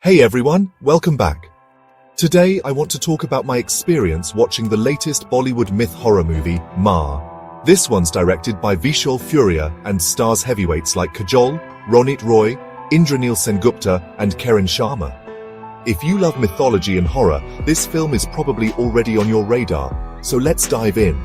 Hey everyone, welcome back. Today I want to talk about my experience watching the latest Bollywood myth horror movie, Ma. This one's directed by Vishal Furia and stars heavyweights like KAJOL, Ronit, Indranil Sengupta and Kiran Sharma. If you love mythology and horror, this film is probably already on your radar, so let's dive in.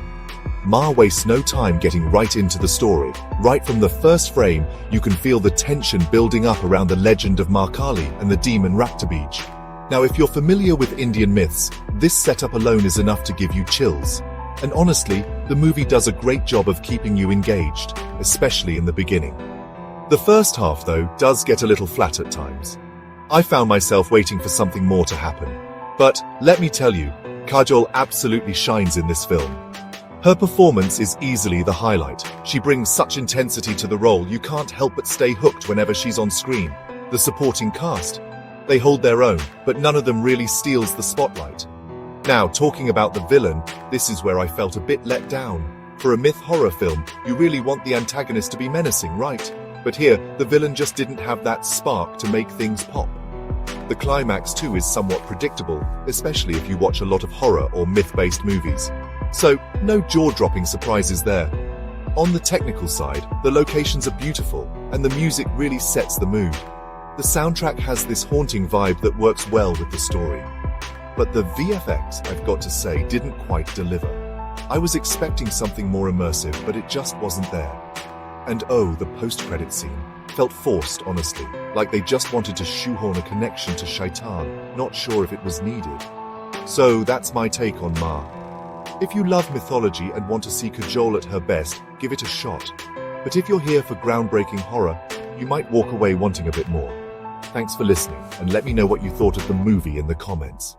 Ma wastes no time getting right into the story. Right from the first frame, you can feel the tension building up around the legend of Ma Kali and the demon Raktabij. Now, if you're familiar with Indian myths, this setup alone is enough to give you chills. And honestly, the movie does a great job of keeping you engaged, especially in the beginning. The first half, though, does get a little flat at times. I found myself waiting for something more to happen. But let me tell you, KAJOL absolutely shines in this film. Her performance is easily the highlight. She brings such intensity to the role you can't help but stay hooked whenever she's on screen. The supporting cast, they hold their own, but none of them really steals the spotlight. Now, talking about the villain, this is where I felt a bit let down. For a myth horror film, you really want the antagonist to be menacing, right? But here, the villain just didn't have that spark to make things pop. The climax too is somewhat predictable, especially if you watch a lot of horror or myth-based movies. So, no jaw-dropping surprises there. On the technical side, the locations are beautiful, and the music really sets the mood. The soundtrack has this haunting vibe that works well with the story. But the VFX, I've got to say, didn't quite deliver. I was expecting something more immersive, but it just wasn't there. And oh, the post-credit scene felt forced, honestly, like they just wanted to shoehorn a connection to Shaitan, not sure if it was needed. So that's my take on Ma. If you love mythology and want to see KAJOL at her best, give it a shot. But if you're here for groundbreaking horror, you might walk away wanting a bit more. Thanks for listening, and let me know what you thought of the movie in the comments.